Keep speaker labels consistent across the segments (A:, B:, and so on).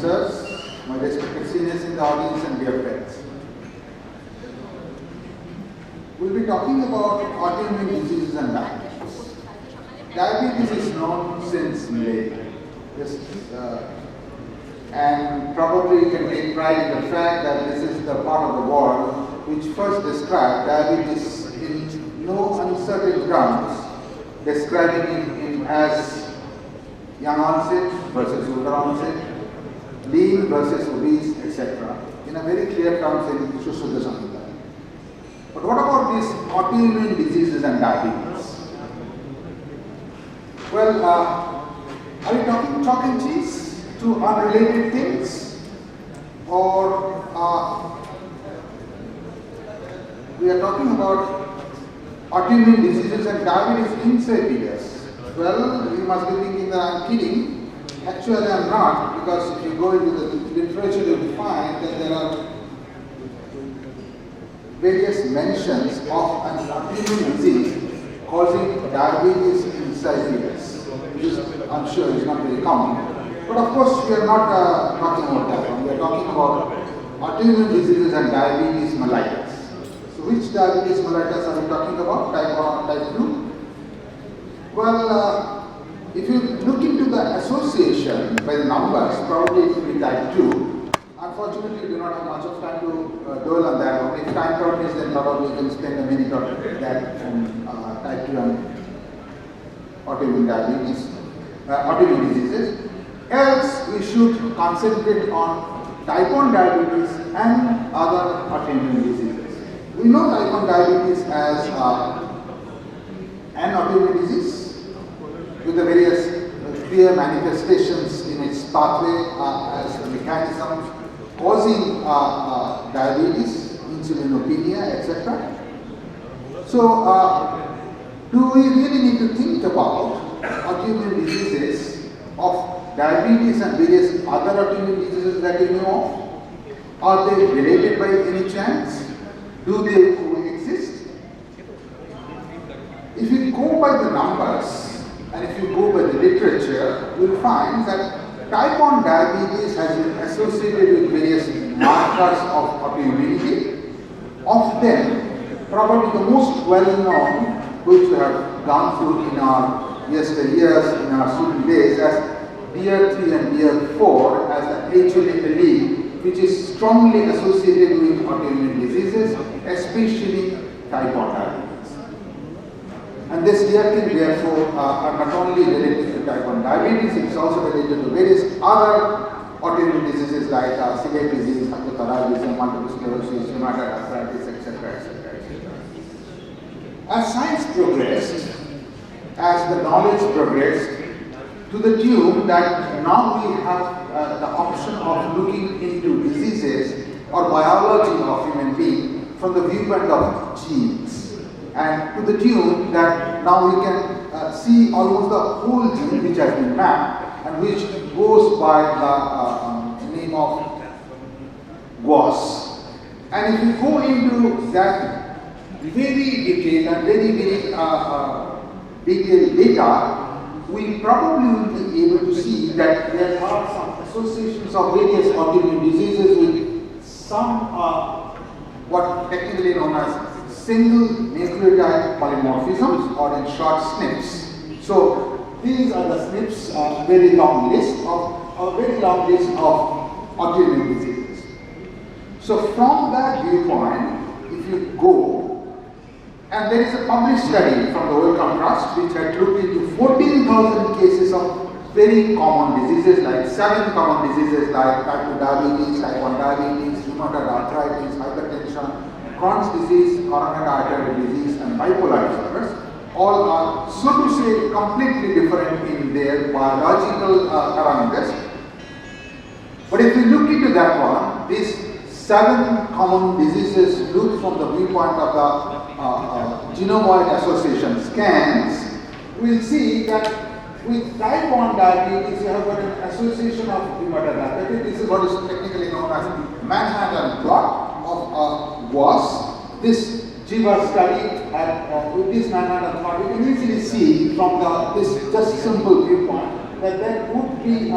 A: sirs, my respected seniors in the audience and dear friends. We'll be talking about autoimmune diseases and diabetes. Diabetes is known since millennia. And probably you can take pride in the fact that this is the part of the world which first described diabetes in no uncertain terms, describing it as young onset versus older onset, lean versus obese, etc. in a very clear terms in Sushruta Samhita. But what about these autoimmune diseases and diabetes? Well, are we talking chalk and cheese to unrelated things, or we are talking about autoimmune diseases and diabetes insipidus? Well, you must be thinking that I'm kidding. Actually, I'm not, because if you go into the literature, you'll find that there are various mentions of an autoimmune disease causing diabetes insipidus, which is, I'm sure, is not very common. But of course, we are not talking about that one. We are talking about autoimmune diseases and diabetes mellitus. So, which diabetes mellitus are we talking about? Type 1 or type 2? Well, if you look into the association by the numbers, probably it will be type 2. Unfortunately, we do not have much of time to dwell on that one. If time permits, then probably we can spend a minute on that on type 2 and autoimmune diabetes, autoimmune diseases. Else, we should concentrate on type 1 diabetes and other autoimmune diseases. We know type 1 diabetes as an autoimmune disease with the various clear manifestations in its pathway as a mechanism causing diabetes, insulinopenia, etc. So, do we really need to think about autoimmune diseases of diabetes and various other autoimmune diseases that we know of? Are they related by any chance? Do they coexist? If you go by the numbers, and if you go by the literature, you will find that type 1 diabetes has been associated with various markers of autoimmunity. Of them, probably the most well-known, which we have gone through in our yesteryears, in our student days, as DR3 and DR4 as the HLA allele, which is strongly associated with autoimmune diseases, especially type 1 diabetes. And this DR3 therefore are not only related to type 1 diabetes, it is also related to various other autoimmune diseases like celiac disease, hypothyroidism, multiple sclerosis, rheumatoid arthritis, etc., etc., etc. As science progressed, as the knowledge progressed, to the tune that now we have the option of looking into diseases or biology of human being from the viewpoint of genes. And to the tune that now we can see almost the whole gene which has been mapped and which goes by the name of GWAS. And if you go into that very detailed and very detailed data, we probably will be able to see that there are some associations of various autoimmune diseases with some what technically known as single nucleotide polymorphisms, or in short SNPs. So these are the SNPs, very long list of autoimmune diseases. So from that viewpoint, if you go, and there is a published study from the Wellcome Trust which had looked into 14,000 cases of very common diseases, like 7 common diseases like type 2 diabetes, type 1 diabetes, rheumatoid arthritis, hypertension, Crohn's disease, coronary artery disease, and bipolar disorders. All are, so to say, completely different in their biological parameters. But if you look into that one, these 7 common diseases looked from the viewpoint of the genome-wide association scans, we will see that with type 1 diabetes, you have got an association of rheumatoid arthritis. This is what is technically known as Manhattan plot of GWAS. This GWAS study with this Manhattan plot, you can easily see from this just simple viewpoint that there would be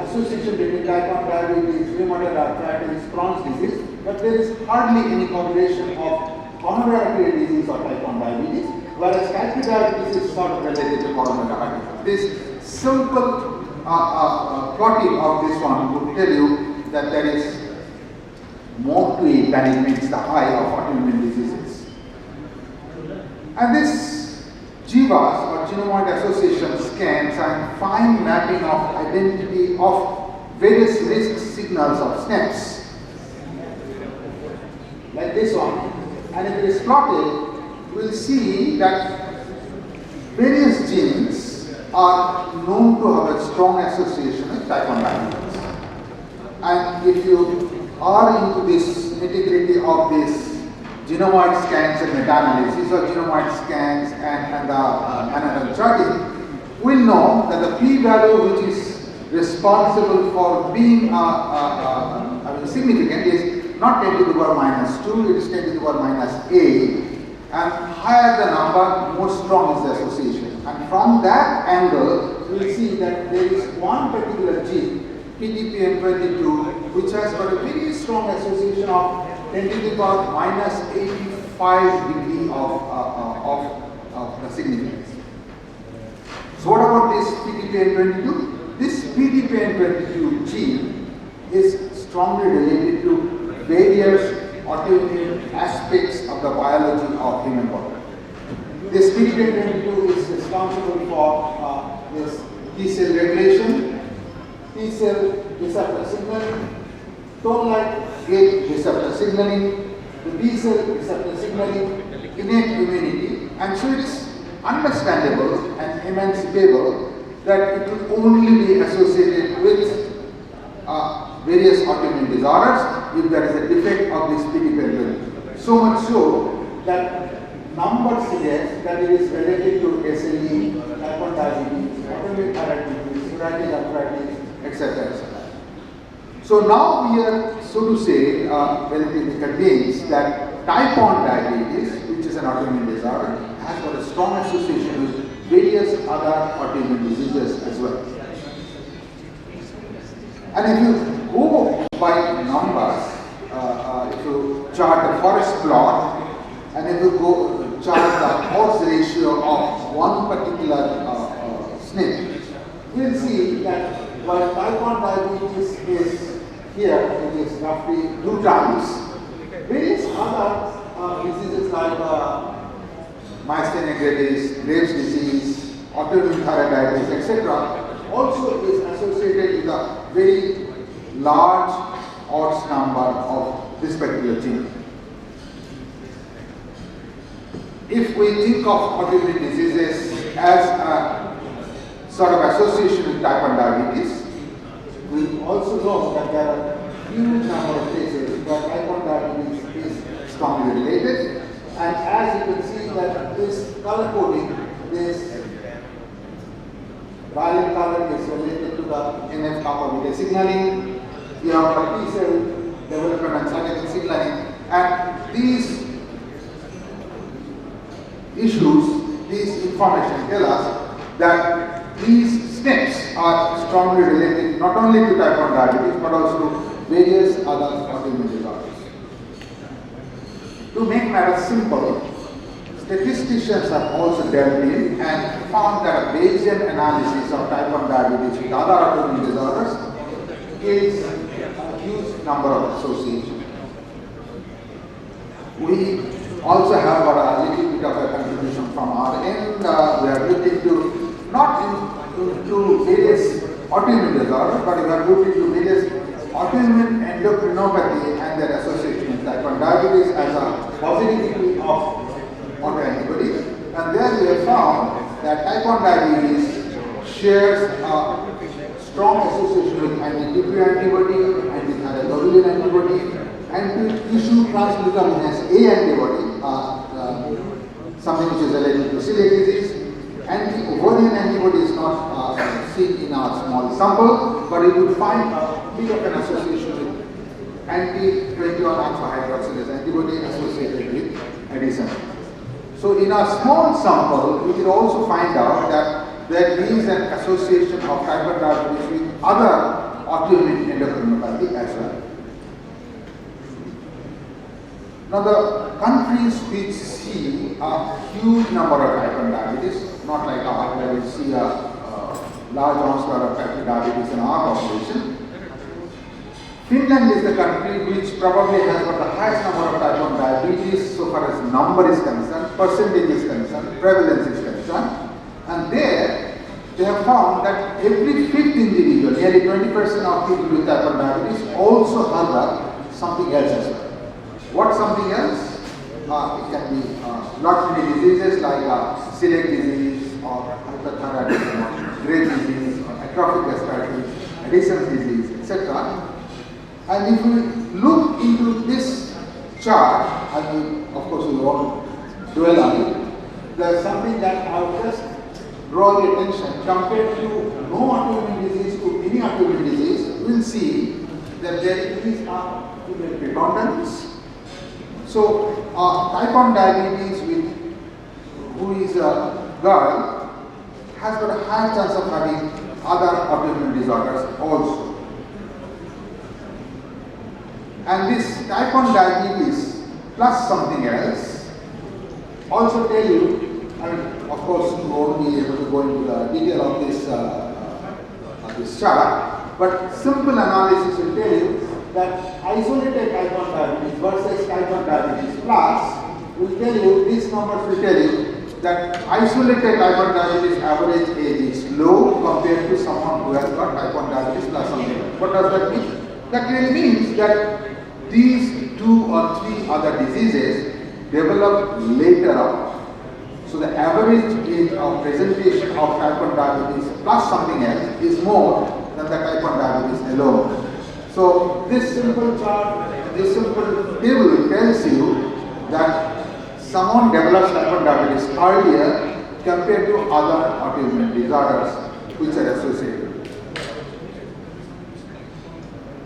A: association between type 1 diabetes, rheumatoid arthritis, Crohn's disease, but there is hardly any correlation of coronary artery disease or type 1 diabetes, whereas type 2 diabetes is sort of related to coronary artery. This simple plotting of this one would tell you that there is more to it than it meets the eye of autoimmune diseases. And this GWAS or Genomoid Association scans and fine mapping of identity of various risk signals of SNPs, like this one. And if it is plotted, you will see that various genes are known to have a strong association with type 1 diabetes. And if you are into this nitty-gritty of this genomoid scans and meta-analysis or genomoid scans and the anatomical charting, we'll know that the p-value which is responsible for being significant is not 10 to the power minus 2, it is 10 to the power minus 8, and higher the number, more strong is the association. And from that angle, we will see that there is one particular gene, PTPN22, which has got a very strong association of 10 to the power minus 85 degree of the significance. So what about this PTPN22? This PTPN22 gene is strongly related to various autoimmune aspects of the biology of human body. This PTPN22 is responsible for this T-cell regulation, T-cell receptor signaling, toll-like gate receptor signaling, the B-cell receptor signaling, innate immunity, and so it is understandable and emancipable that it will only be associated with various autoimmune disorders if there is a defect of this PTPN22. So much so that numbers suggest that it is related to SLE, type 1 diabetes, autoimmune arthritis, psoriatic arthritis, etc. etc. So now we are, so to say, relatively convinced that type 1 diabetes, which is an autoimmune disorder, has got a strong association with various other autoimmune diseases as well. And if you go by numbers, if you chart the forest plot, and if you go chart the odds ratio of one particular SNP, you will see that while type 1 diabetes is here, it is roughly 2 times. Various other diseases like myasthenia gravis, Graves' disease, autoimmune thyroiditis, etc., also is associated with a very large odds number of this particular gene. If we think of autoimmune diseases as a sort of association with type 1 diabetes, we also know that there are a huge number of cases where type 1 diabetes is strongly related. And as you can see that this color coding, this violet color is related to the NF-kappa beta signaling, you have the T-cell development and cytokine signaling, and these issues, these information tell us that these SNPs are strongly related not only to type 1 diabetes but also to various other autoimmune disorders. To make matters simple, statisticians have also delved in and found that a Bayesian analysis of type 1 diabetes with other autoimmune disorders is a huge number of associations. We also have got a little bit of a contribution from our end. We are looking into not into various autoimmune disorders, but we are looking into various autoimmune endocrinopathy and their association with type 1 diabetes as a positivity of autoantibodies. And there we have found that type 1 diabetes shares a strong association with anti-TP antibody, anti-thyroglobulin antibody, anti-tissue transglutaminase A antibody, something which is related to celiac disease. Anti-ovarian antibody is not seen in our small sample, but you would find a bit of an association with anti-21 alpha hydroxylase antibody associated with Addison. So in our small sample, we can also find out that there is an association of type 1 diabetes with other autoimmune endocrinopathy as well. Now the countries which see a huge number of type 1 diabetes, not like ours where we see a large onslaught of type 2 diabetes in our population. Finland is the country which probably has got the highest number of type 1 diabetes so far as number is concerned, percentage is concerned, prevalence is concerned. And there, they have found that every fifth individual, nearly 20% of people with type 1 diabetes also have something else as well. What something else? It can be not many diseases like celiac disease or hyperthyroidism or Graves' disease or atrophic gastritis, Addison's disease, etc. And if we look into this chart, and of course we won't dwell on it, there's something that I will just draw the attention. Compared to no autoimmune disease to any autoimmune disease, we will see that there is a preponderance. So, type 1 diabetes who is a girl has got a high chance of having other autoimmune disorders also. And this type 1 diabetes plus something else also tell you, I mean, of course you won't be able to go into the detail of this chart, but simple analysis will tell you that isolated type 1 diabetes versus type 1 diabetes plus will tell you, these numbers will tell you that isolated type 1 diabetes average age is low compared to someone who has got type 1 diabetes plus something. What does that mean? That really means that these 2 or 3 other diseases develop later on. So the average age of presentation of type 1 diabetes plus something else is more than the type 1 diabetes alone. So this simple chart, this simple table tells you that someone develops type 1 diabetes earlier compared to other autoimmune disorders which are associated.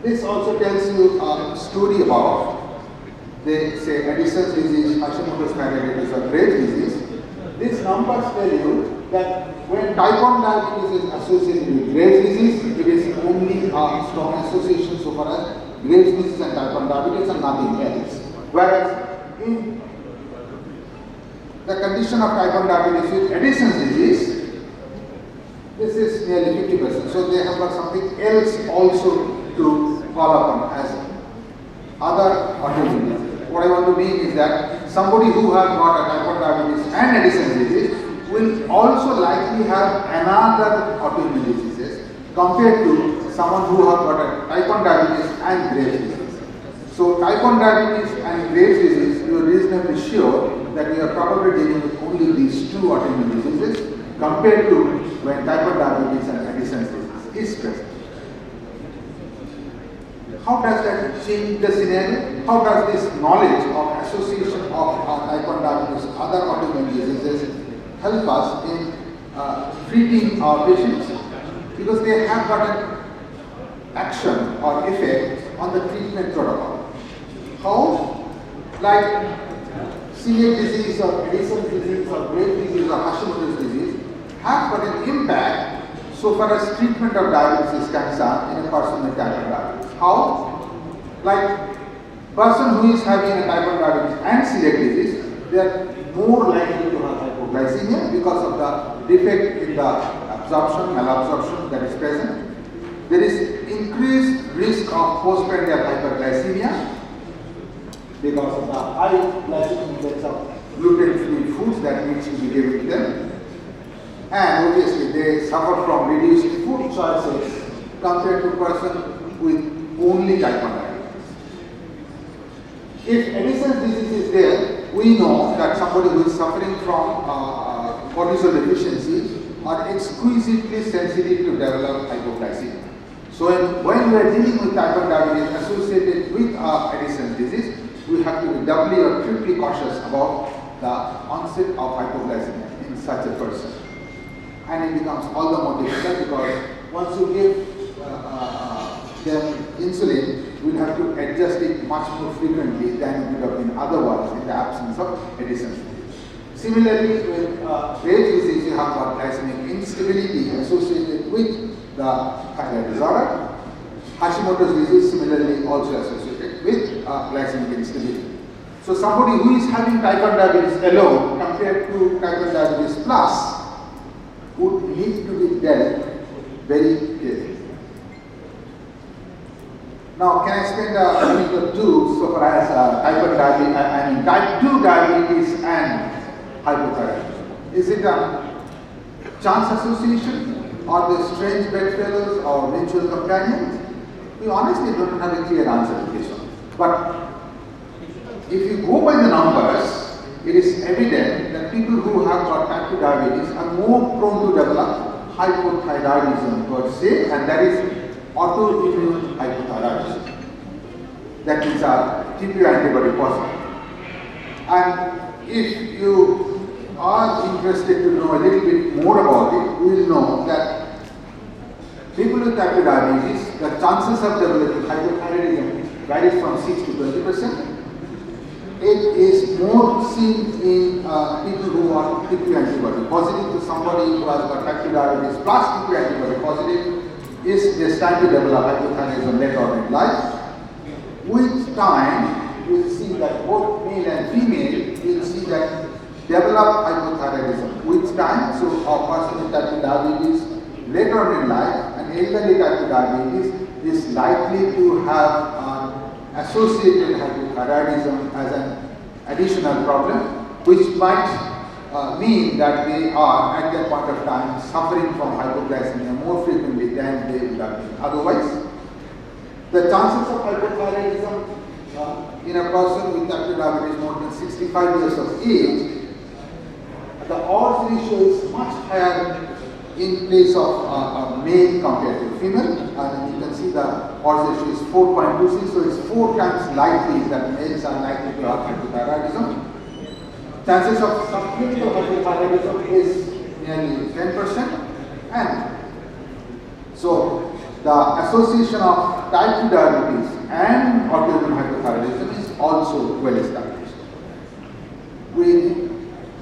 A: This also tells you a story about, they say, Addison's disease, Hashimoto's thyroiditis or Graves' disease. These numbers tell you that when type 1 diabetes is associated with Graves' disease, it is only a strong association so far as Graves' disease and type 1 diabetes and nothing else. Whereas in the condition of type 1 diabetes with Addison's disease, this is nearly 50%. So they have got something else also to fall upon as other autoimmune diseases. What I want to mean is that somebody who has got a type 1 diabetes and Addison's disease will also likely have another autoimmune diseases compared to someone who has got a type 1 diabetes and Graves' disease. So type 1 diabetes and Graves' disease, you are reasonably sure that we are probably dealing with only these 2 autoimmune diseases compared to when type 1 diabetes and Addison's disease is present. How does that change the scenario? How does this knowledge of association of type 1 diabetes with other autoimmune diseases help us in treating our patients? Because they have got an action or effect on the treatment protocol. How? Like celiac disease or Addison's disease or Graves' disease or Hashimoto's disease have got an impact so far as treatment of diabetes is concerned in a person with type 1 diabetes. How? Like person who is having a type 1 diabetes and celiac disease, they are more likely to have hypoglycemia because of the defect in the absorption, malabsorption that is present. There is increased risk of postprandial hyperglycemia because of the high glycemic index of gluten-free foods that needs to be given to them. And obviously they suffer from reduced food choices compared to a person with only type 1 diabetes. If Addison's disease is there, we know that somebody who is suffering from cortisol deficiency are exquisitely sensitive to develop hypoglycemia. So when we are dealing with type 1 diabetes associated with Addison's disease, we have to be doubly or triply cautious about the onset of hypoglycemia in such a person. And it becomes all the more difficult because once you give them insulin, we'll have to adjust it much more frequently than it would have been otherwise in the absence of Addison's disease. Similarly, with Graves' disease, you have got glycemic instability associated with the thyroid disorder. Hashimoto's disease similarly also associated with glycemic instability. So somebody who is having type 1 diabetes alone compared to type 1 diabetes plus would need to be dealt very carefully. Now, can I spend a minute or two so far as type 2 diabetes and hypothyroidism? Is it a chance association, or the strange bedfellows or mutual companions? We honestly don't have a clear answer to this one. But if you go by the numbers, it is evident that people who have got type 2 diabetes are more prone to develop hypothyroidism per se, and that is autoimmune hypothyroidism. That means TPO antibody positive. And if you are interested to know a little bit more about it, you will know that people with type 2 diabetes, the chances of developing hypothyroidism varies from 6 to 20%. It is more seen in people who are TPO antibody positive. To somebody who has got type 2 diabetes plus TPO antibody positive is destined to develop hypothyroidism later on in life. With time, you will see that both male and female, you will see that develop hypothyroidism with time. So a person with type 2 diabetes later on in life, an elderly type 2 diabetes is likely to have associated hypothyroidism as an additional problem, which might mean that they are at that point of time suffering from hypoglycemia more frequently than they would have been otherwise. The chances of hypothyroidism in a person with type 2 diabetes more than 65 years of age, the odds ratio is much higher in place of male compared to female, and you can see the odds ratio is 4.26, so it's 4 times likely that males are likely to have hypothyroidism. Chances of subclinical hypothyroidism is nearly 10%, and so the association of type 2 diabetes and autoimmune hypothyroidism is also well established. We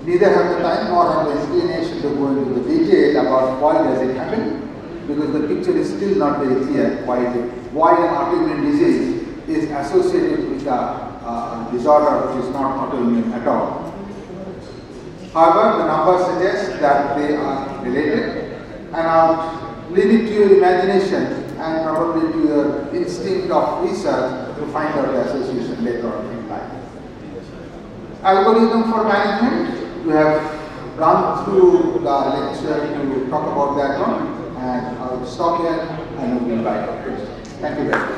A: neither have the time nor have the inclination to go into the detail about why does it happen, because the picture is still not very clear why an autoimmune disease is associated with a disorder which is not autoimmune at all. However, the numbers suggest that they are related, and I'll leave it to your imagination and probably to your instinct of research to find out the association later on in life. Algorithm for management, we have gone through the lecture to talk about that one, and I'll stop here and we'll invite questions. Thank you very much.